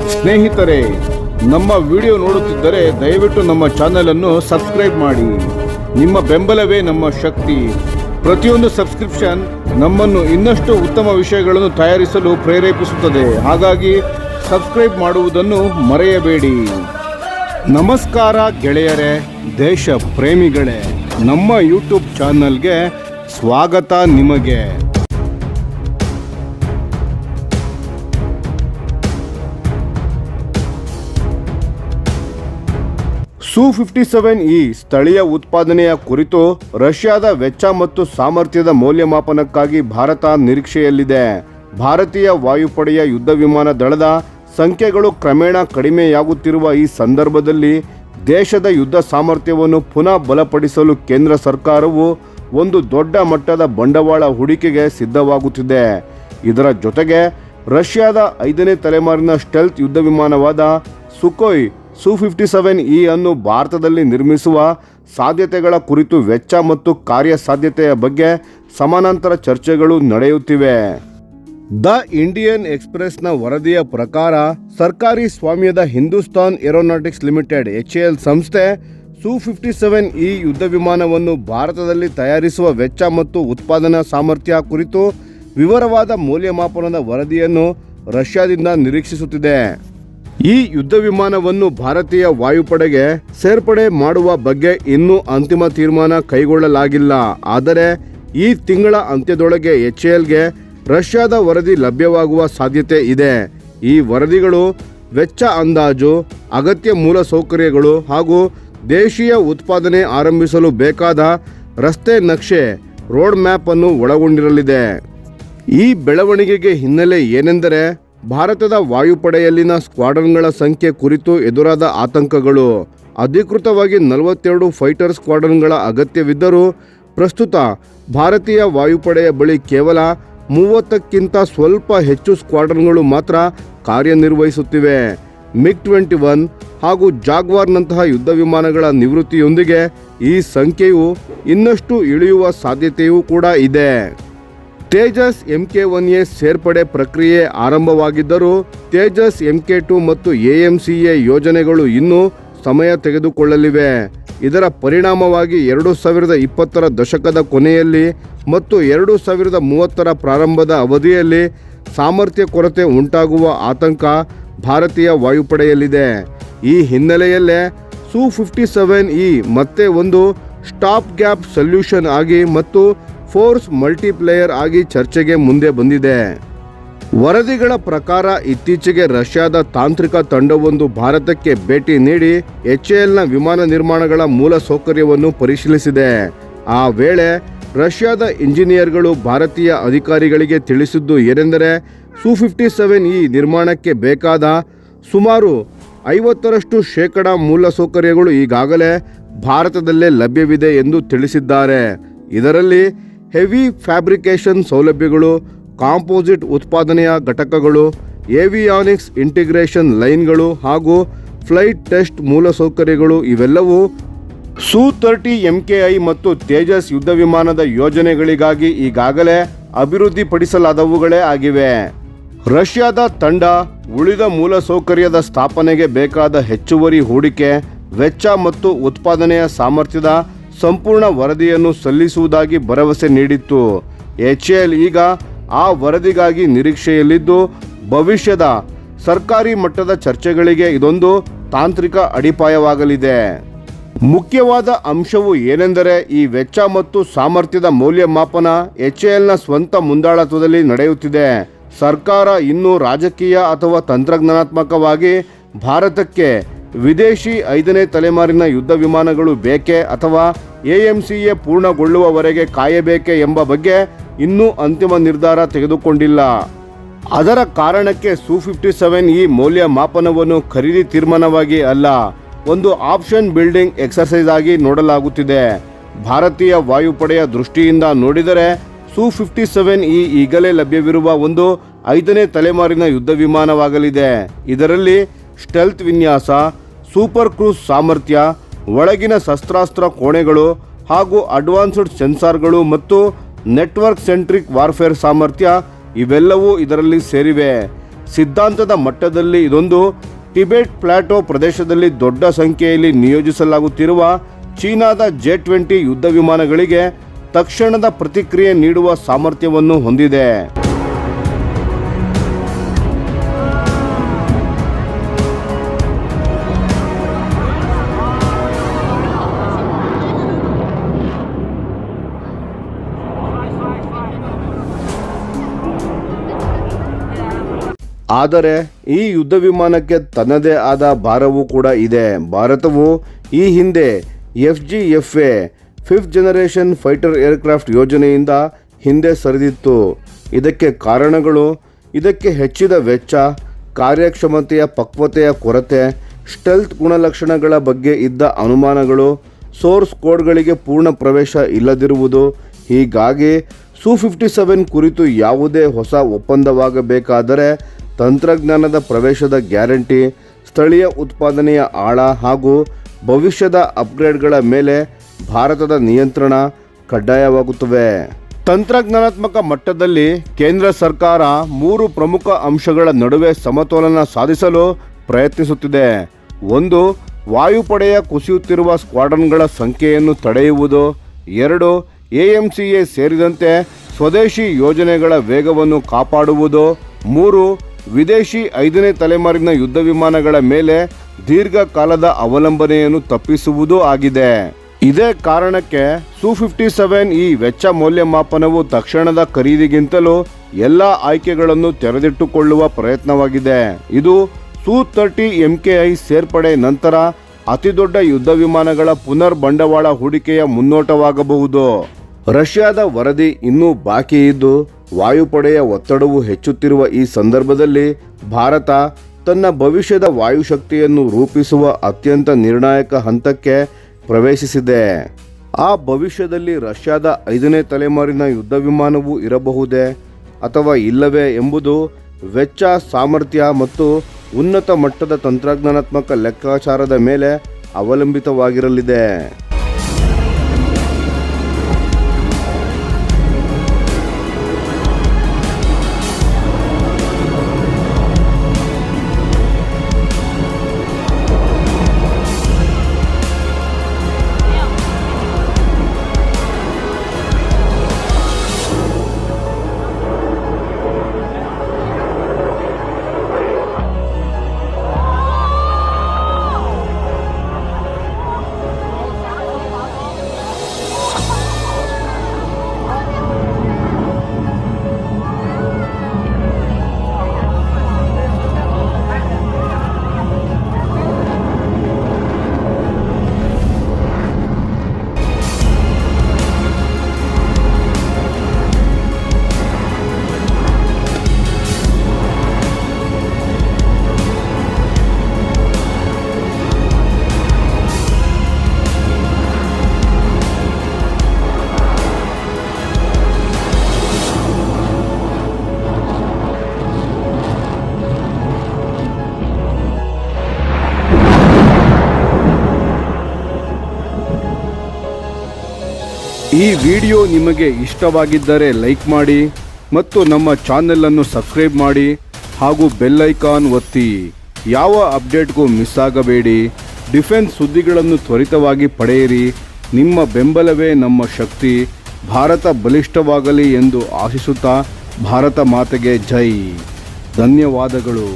ಸ್ನೇಹಿತರೆ, ನಮ್ಮ ವಿಡಿಯೋ ನೋಡುತ್ತಿದ್ದರೆ ದಯವಿಟ್ಟು ನಮ್ಮ ಚಾನೆಲ್ ಅನ್ನು ಸಬ್ಸ್ಕ್ರೈಬ್ ಮಾಡಿ. ನಿಮ್ಮ ಬೆಂಬಲವೇ ನಮ್ಮ ಶಕ್ತಿ. ಪ್ರತಿಯೊಂದು ಸಬ್ಸ್ಕ್ರಿಪ್ಷನ್ ನಮ್ಮನ್ನು ಇನ್ನಷ್ಟು ಉತ್ತಮ ವಿಷಯಗಳನ್ನು ತಯಾರಿಸಲು ಪ್ರೇರೇಪಿಸುತ್ತದೆ. ಹಾಗಾಗಿ ಸಬ್ಸ್ಕ್ರೈಬ್ ಮಾಡುವುದನ್ನು ಮರೆಯಬೇಡಿ. ನಮಸ್ಕಾರ ಗೆಳೆಯರೇ, ದೇಶ ಪ್ರೇಮಿಗಳೇ, ನಮ್ಮ ಯೂಟ್ಯೂಬ್ ಚಾನಲ್ಗೆ ಸ್ವಾಗತ ನಿಮಗೆ. Su-57E ಸ್ಥಳೀಯ ಉತ್ಪಾದನೆಯ ಕುರಿತು ರಷ್ಯಾದ ವೆಚ್ಚ ಮತ್ತು ಸಾಮರ್ಥ್ಯದ ಮೌಲ್ಯಮಾಪನಕ್ಕಾಗಿ ಭಾರತ ನಿರೀಕ್ಷೆಯಲ್ಲಿದೆ. ಭಾರತೀಯ ವಾಯುಪಡೆಯ ಯುದ್ಧ ವಿಮಾನ ದಳದ ಸಂಖ್ಯೆಗಳು ಕ್ರಮೇಣ ಕಡಿಮೆಯಾಗುತ್ತಿರುವ ಈ ಸಂದರ್ಭದಲ್ಲಿ ದೇಶದ ಯುದ್ಧ ಸಾಮರ್ಥ್ಯವನ್ನು ಪುನಃ ಬಲಪಡಿಸಲು ಕೇಂದ್ರ ಸರ್ಕಾರವು ಒಂದು ದೊಡ್ಡ ಮಟ್ಟದ ಬಂಡವಾಳ ಹೂಡಿಕೆಗೆ ಸಿದ್ಧವಾಗುತ್ತಿದೆ. ಇದರ ಜೊತೆಗೆ ರಷ್ಯಾದ 5ನೇ ತಲೆಮಾರಿನ ಸ್ಟೆಲ್ತ್ ಯುದ್ಧ ವಿಮಾನವಾದ ಸುಖೋಯ್ Su-57E ಅನ್ನು ಭಾರತದಲ್ಲಿ ನಿರ್ಮಿಸುವ ಸಾಧ್ಯತೆಗಳ ಕುರಿತು ವೆಚ್ಚ ಮತ್ತು ಕಾರ್ಯಸಾಧ್ಯತೆಯ ಬಗ್ಗೆ ಸಮಾನಾಂತರ ಚರ್ಚೆಗಳು ನಡೆಯುತ್ತಿವೆ. ದ ಇಂಡಿಯನ್ ಎಕ್ಸ್‌ಪ್ರೆಸ್‌ನ ವರದಿಯ ಪ್ರಕಾರ ಸರ್ಕಾರಿ ಸ್ವಾಮ್ಯದ ಹಿಂದೂಸ್ತಾನ್ ಏರೋನಾಟಿಕ್ಸ್ ಲಿಮಿಟೆಡ್ HAL ಸಂಸ್ಥೆ Su-57E ಯುದ್ಧ ವಿಮಾನವನ್ನು ಭಾರತದಲ್ಲಿ ತಯಾರಿಸುವ ವೆಚ್ಚ ಮತ್ತು ಉತ್ಪಾದನಾ ಸಾಮರ್ಥ್ಯ ಕುರಿತು ವಿವರವಾದ ಮೌಲ್ಯಮಾಪನದ ವರದಿಯನ್ನು ರಷ್ಯಾದಿಂದ ನಿರೀಕ್ಷಿಸುತ್ತಿದೆ. ಈ ಯುದ್ಧ ವಿಮಾನವನ್ನು ಭಾರತೀಯ ವಾಯುಪಡೆಗೆ ಸೇರ್ಪಡೆ ಮಾಡುವ ಬಗ್ಗೆ ಇನ್ನೂ ಅಂತಿಮ ತೀರ್ಮಾನ ಕೈಗೊಳ್ಳಲಾಗಿಲ್ಲ. ಆದರೆ ಈ ತಿಂಗಳ ಅಂತ್ಯದೊಳಗೆ HALಗೆ ರಷ್ಯಾದ ವರದಿ ಲಭ್ಯವಾಗುವ ಸಾಧ್ಯತೆ ಇದೆ. ಈ ವರದಿಗಳು ವೆಚ್ಚ ಅಂದಾಜು, ಅಗತ್ಯ ಮೂಲಸೌಕರ್ಯಗಳು ಹಾಗೂ ದೇಶೀಯ ಉತ್ಪಾದನೆ ಆರಂಭಿಸಲು ಬೇಕಾದ ರಸ್ತೆ ನಕ್ಷೆ ರೋಡ್ ಮ್ಯಾಪ್ ಅನ್ನು ಒಳಗೊಂಡಿರಲಿದೆ. ಈ ಬೆಳವಣಿಗೆಗೆ ಹಿನ್ನೆಲೆ ಏನೆಂದರೆ ಭಾರತದ ವಾಯುಪಡೆಯಲ್ಲಿನ ಸ್ಕ್ವಾಡ್ರನ್ಗಳ ಸಂಖ್ಯೆ ಕುರಿತು ಎದುರಾದ ಆತಂಕಗಳು. ಅಧಿಕೃತವಾಗಿ 42 ಫೈಟರ್ ಸ್ಕ್ವಾಡ್ರನ್ಗಳ ಅಗತ್ಯವಿದ್ದರೂ ಪ್ರಸ್ತುತ ಭಾರತೀಯ ವಾಯುಪಡೆಯ ಬಳಿ ಕೇವಲ 30ಕ್ಕಿಂತ ಸ್ವಲ್ಪ ಹೆಚ್ಚು ಸ್ಕ್ವಾಡ್ರನ್ಗಳು ಮಾತ್ರ ಕಾರ್ಯನಿರ್ವಹಿಸುತ್ತಿವೆ. MiG-21 ಹಾಗೂ ಜಾಗ್ವಾರ್ನಂತಹ ಯುದ್ಧ ವಿಮಾನಗಳ ನಿವೃತ್ತಿಯೊಂದಿಗೆ ಈ ಸಂಖ್ಯೆಯು ಇನ್ನಷ್ಟು ಇಳಿಯುವ ಸಾಧ್ಯತೆಯೂ ಕೂಡ ಇದೆ. ತೇಜಸ್ Mk-1A ಸೇರ್ಪಡೆ ಪ್ರಕ್ರಿಯೆ ಆರಂಭವಾಗಿದ್ದರೂ ತೇಜಸ್ Mk-2 ಮತ್ತು AMCA ಯೋಜನೆಗಳು ಇನ್ನೂ ಸಮಯ ತೆಗೆದುಕೊಳ್ಳಲಿವೆ. ಇದರ ಪರಿಣಾಮವಾಗಿ 2020ರ ದಶಕದ ಕೊನೆಯಲ್ಲಿ ಮತ್ತು 2030ರ ಪ್ರಾರಂಭದ ಅವಧಿಯಲ್ಲಿ ಸಾಮರ್ಥ್ಯ ಕೊರತೆ ಉಂಟಾಗುವ ಆತಂಕ ಭಾರತೀಯ ವಾಯುಪಡೆಯಲ್ಲಿದೆ. ಈ ಹಿನ್ನೆಲೆಯಲ್ಲೇ Su-57E ಮತ್ತೆ ಒಂದು ಸ್ಟಾಪ್ ಗ್ಯಾಪ್ ಸೊಲ್ಯೂಷನ್ ಆಗಿ ಮತ್ತು ಫೋರ್ಸ್ ಮಲ್ಟಿಪ್ಲೇಯರ್ ಆಗಿ ಚರ್ಚೆಗೆ ಮುಂದೆ ಬಂದಿದೆ. ವರದಿಗಳ ಪ್ರಕಾರ ಇತ್ತೀಚೆಗೆ ರಷ್ಯಾದ ತಾಂತ್ರಿಕ ತಂಡವೊಂದು ಭಾರತಕ್ಕೆ ಭೇಟಿ ನೀಡಿ HALನ ವಿಮಾನ ನಿರ್ಮಾಣಗಳ ಮೂಲ ಸೌಕರ್ಯವನ್ನು ಪರಿಶೀಲಿಸಿದೆ. ಆ ವೇಳೆ ರಷ್ಯಾದ ಇಂಜಿನಿಯರ್ಗಳು ಭಾರತೀಯ ಅಧಿಕಾರಿಗಳಿಗೆ ತಿಳಿಸಿದ್ದು ಏನೆಂದರೆ Su-57E ನಿರ್ಮಾಣಕ್ಕೆ ಬೇಕಾದ ಸುಮಾರು 50% ಮೂಲಸೌಕರ್ಯಗಳು ಈಗಾಗಲೇ ಭಾರತದಲ್ಲೇ ಲಭ್ಯವಿದೆ ಎಂದು ತಿಳಿಸಿದ್ದಾರೆ. ಇದರಲ್ಲಿ ಹೆವಿ ಫ್ಯಾಬ್ರಿಕೇಷನ್ ಸೌಲಭ್ಯಗಳು, ಕಾಂಪೋಸಿಟ್ ಉತ್ಪಾದನೆಯ ಘಟಕಗಳು, ಏವಿಯಾನಿಕ್ಸ್ ಇಂಟಿಗ್ರೇಷನ್ ಲೈನ್ಗಳು ಹಾಗೂ ಫ್ಲೈಟ್ ಟೆಸ್ಟ್ ಮೂಲಸೌಕರ್ಯಗಳು ಇವೆಲ್ಲವೂ Su-30 MKI ಮತ್ತು ತೇಜಸ್ ಯುದ್ಧ ವಿಮಾನದ ಯೋಜನೆಗಳಿಗಾಗಿ ಈಗಾಗಲೇ ಅಭಿವೃದ್ಧಿಪಡಿಸಲಾದವುಗಳೇ ಆಗಿವೆ. ರಷ್ಯಾದ ತಂಡ ಉಳಿದ ಮೂಲಸೌಕರ್ಯದ ಸ್ಥಾಪನೆಗೆ ಬೇಕಾದ ಹೆಚ್ಚುವರಿ ಹೂಡಿಕೆ, ವೆಚ್ಚ ಮತ್ತು ಉತ್ಪಾದನೆಯ ಸಾಮರ್ಥ್ಯದ ಸಂಪೂರ್ಣ ವರದಿಯನ್ನು ಸಲ್ಲಿಸುವುದಾಗಿ ಭರವಸೆ ನೀಡಿತ್ತು. HAL ಈಗ ಆ ವರದಿಗಾಗಿ ನಿರೀಕ್ಷೆಯಲ್ಲಿದ್ದು ಭವಿಷ್ಯದ ಸರ್ಕಾರಿ ಮಟ್ಟದ ಚರ್ಚೆಗಳಿಗೆ ಇದೊಂದು ತಾಂತ್ರಿಕ ಅಡಿಪಾಯವಾಗಲಿದೆ. ಮುಖ್ಯವಾದ ಅಂಶವು ಏನೆಂದರೆ ಈ ವೆಚ್ಚ ಮತ್ತು ಸಾಮರ್ಥ್ಯದ ಮೌಲ್ಯಮಾಪನ HALನ ಸ್ವಂತ ಮುಂದಾಳತ್ವದಲ್ಲಿ ನಡೆಯುತ್ತಿದೆ. ಸರ್ಕಾರ ಇನ್ನೂ ರಾಜಕೀಯ ಅಥವಾ ತಂತ್ರಜ್ಞಾನಾತ್ಮಕವಾಗಿ ಭಾರತಕ್ಕೆ ವಿದೇಶಿ 5ನೇ ತಲೆಮಾರಿನ ಯುದ್ಧ ವಿಮಾನಗಳು ಬೇಕೇ ಅಥವಾ AMCA ಪೂರ್ಣಗೊಳ್ಳುವವರೆಗೆ ಕಾಯಬೇಕೆ ಎಂಬ ಬಗ್ಗೆ ಇನ್ನೂ ಅಂತಿಮ ನಿರ್ಧಾರ ತೆಗೆದುಕೊಂಡಿಲ್ಲ. ಅದರ ಕಾರಣಕ್ಕೆ Su-57E ಮೌಲ್ಯಮಾಪನವನ್ನು ಖರೀದಿ ತೀರ್ಮಾನವಾಗಿ ಅಲ್ಲ, ಒಂದು ಆಪ್ಷನ್ ಬಿಲ್ಡಿಂಗ್ ಎಕ್ಸರ್ಸೈಸ್ ಆಗಿ ನೋಡಲಾಗುತ್ತಿದೆ. ಭಾರತೀಯ ವಾಯುಪಡೆಯ ದೃಷ್ಟಿಯಿಂದ ನೋಡಿದರೆ Su-57E ಈಗಲೇ ಲಭ್ಯವಿರುವ ಒಂದು 5ನೇ ತಲೆಮಾರಿನ ಯುದ್ಧ ವಿಮಾನವಾಗಲಿದೆ. ಇದರಲ್ಲಿ ಸ್ಟೆಲ್ತ್ ವಿನ್ಯಾಸ, ಸೂಪರ್ ಕ್ರೂಸ್ ಸಾಮರ್ಥ್ಯ, ಒಳಗಿನ ಶಸ್ತ್ರಾಸ್ತ್ರ ಕೋಣೆಗಳು ಹಾಗೂ ಅಡ್ವಾನ್ಸ್ಡ್ ಸೆನ್ಸಾರ್ಗಳು ಮತ್ತು ನೆಟ್ವರ್ಕ್ ಸೆಂಟ್ರಿಕ್ ವಾರ್ಫೇರ್ ಸಾಮರ್ಥ್ಯ ಇವೆಲ್ಲವೂ ಇದರಲ್ಲಿ ಸೇರಿವೆ. ಸಿದ್ಧಾಂತದ ಮಟ್ಟದಲ್ಲಿ ಇದೊಂದು ಟಿಬೆಟ್ ಪ್ಲಾಟೋ ಪ್ರದೇಶದಲ್ಲಿ ದೊಡ್ಡ ಸಂಖ್ಯೆಯಲ್ಲಿ ನಿಯೋಜಿಸಲಾಗುತ್ತಿರುವ ಚೀನಾದ ಜೆ-20 ಯುದ್ಧ ವಿಮಾನಗಳಿಗೆ ತಕ್ಷಣದ ಪ್ರತಿಕ್ರಿಯೆ ನೀಡುವ ಸಾಮರ್ಥ್ಯವನ್ನು ಹೊಂದಿದೆ. ಆದರೆ ಈ ಯುದ್ಧ ವಿಮಾನಕ್ಕೆ ತನ್ನದೇ ಆದ ಭಾರವೂ ಕೂಡ ಇದೆ. ಭಾರತವು ಈ ಹಿಂದೆ FGFA 5th generation fighter aircraft ಯೋಜನೆಯಿಂದ ಹಿಂದೆ ಸರಿದಿತ್ತು. ಇದಕ್ಕೆ ಕಾರಣಗಳು ಇದಕ್ಕೆ ಹೆಚ್ಚಿದ ವೆಚ್ಚ, ಕಾರ್ಯಕ್ಷಮತೆಯ ಪಕ್ವತೆಯ ಕೊರತೆ, ಸ್ಟೆಲ್ತ್ ಗುಣಲಕ್ಷಣಗಳ ಬಗ್ಗೆ ಇದ್ದ ಅನುಮಾನಗಳು, ಸೋರ್ಸ್ ಕೋಡ್ಗಳಿಗೆ ಪೂರ್ಣ ಪ್ರವೇಶ ಇಲ್ಲದಿರುವುದು. ಹೀಗಾಗಿ Su-57 ಕುರಿತು ಯಾವುದೇ ಹೊಸ ಒಪ್ಪಂದವಾಗಬೇಕಾದರೆ ತಂತ್ರಜ್ಞಾನದ ಪ್ರವೇಶದ ಗ್ಯಾರಂಟಿ, ಸ್ಥಳೀಯ ಉತ್ಪಾದನೆಯ ಆಳ ಹಾಗೂ ಭವಿಷ್ಯದ ಅಪ್ಗ್ರೇಡ್ಗಳ ಮೇಲೆ ಭಾರತದ ನಿಯಂತ್ರಣ ಕಡ್ಡಾಯವಾಗುತ್ತವೆ. ತಂತ್ರಜ್ಞಾನಾತ್ಮಕ ಮಟ್ಟದಲ್ಲಿ ಕೇಂದ್ರ ಸರ್ಕಾರ 3 ಪ್ರಮುಖ ಅಂಶಗಳ ನಡುವೆ ಸಮತೋಲನ ಸಾಧಿಸಲು ಪ್ರಯತ್ನಿಸುತ್ತಿದೆ. 1. ವಾಯುಪಡೆಯ ಕುಸಿಯುತ್ತಿರುವ ಸ್ಕ್ವಾಡ್ರನ್ಗಳ ಸಂಖ್ಯೆಯನ್ನು ತಡೆಯುವುದು. 2. AMCA ಸೇರಿದಂತೆ ಸ್ವದೇಶಿ ಯೋಜನೆಗಳ ವೇಗವನ್ನು ಕಾಪಾಡುವುದು. 3. ವಿದೇಶಿ 5ನೇ ತಲೆಮಾರಿನ ಯುದ್ಧ ವಿಮಾನಗಳ ಮೇಲೆ ದೀರ್ಘಕಾಲದ ಅವಲಂಬನೆಯನ್ನು ತಪ್ಪಿಸುವುದೂ ಆಗಿದೆ. ಇದೇ ಕಾರಣಕ್ಕೆ Su-57 ವೆಚ್ಚ ಮೌಲ್ಯಮಾಪನವು ತಕ್ಷಣದ ಖರೀದಿಗಿಂತಲೂ ಎಲ್ಲ ಆಯ್ಕೆಗಳನ್ನು ತೆರೆದಿಟ್ಟುಕೊಳ್ಳುವ ಪ್ರಯತ್ನವಾಗಿದೆ. ಇದು Su-30 MKI ಸೇರ್ಪಡೆ ನಂತರ ಅತಿದೊಡ್ಡ ಯುದ್ಧ ವಿಮಾನಗಳ ಪುನರ್ ಬಂಡವಾಳ ಹೂಡಿಕೆಯ ಮುನ್ನೋಟವಾಗಬಹುದು. ರಷ್ಯಾದ ವರದಿ ಇನ್ನೂ ಬಾಕಿ ಇದ್ದು ವಾಯುಪಡೆಯ ಒತ್ತಡವು ಹೆಚ್ಚುತ್ತಿರುವ ಈ ಸಂದರ್ಭದಲ್ಲಿ ಭಾರತ ತನ್ನ ಭವಿಷ್ಯದ ವಾಯುಶಕ್ತಿಯನ್ನು ರೂಪಿಸುವ ಅತ್ಯಂತ ನಿರ್ಣಾಯಕ ಹಂತಕ್ಕೆ ಪ್ರವೇಶಿಸಿದೆ. ಆ ಭವಿಷ್ಯದಲ್ಲಿ ರಷ್ಯಾದ 5ನೇ ತಲೆಮಾರಿನ ಯುದ್ಧ ವಿಮಾನವೂ ಇರಬಹುದೇ ಅಥವಾ ಇಲ್ಲವೇ ಎಂಬುದು ವೆಚ್ಚ, ಸಾಮರ್ಥ್ಯ ಮತ್ತು ಉನ್ನತ ಮಟ್ಟದ ತಂತ್ರಜ್ಞಾನಾತ್ಮಕ ಲೆಕ್ಕಾಚಾರದ ಮೇಲೆ ಅವಲಂಬಿತವಾಗಿರಲಿದೆ. ಈ ವಿಡಿಯೋ ನಿಮಗೆ ಇಷ್ಟವಾಗಿದ್ದರೆ ಲೈಕ್ ಮಾಡಿ ಮತ್ತು ನಮ್ಮ ಚಾನೆಲನ್ನು ಸಬ್ಸ್ಕ್ರೈಬ್ ಮಾಡಿ ಹಾಗೂ ಬೆಲ್ ಐಕಾನ್ ಒತ್ತಿ. ಯಾವ ಅಪ್ಡೇಟ್ಗೂ ಮಿಸ್ ಆಗಬೇಡಿ. ಡಿಫೆನ್ಸ್ ಸುದ್ದಿಗಳನ್ನು ತ್ವರಿತವಾಗಿ ಪಡೆಯಿರಿ. ನಿಮ್ಮ ಬೆಂಬಲವೇ ನಮ್ಮ ಶಕ್ತಿ. ಭಾರತ ಬಲಿಷ್ಠವಾಗಲಿ ಎಂದು ಆಶಿಸುತ್ತಾ ಭಾರತ ಮಾತೆಗೆ ಜೈ. ಧನ್ಯವಾದಗಳು.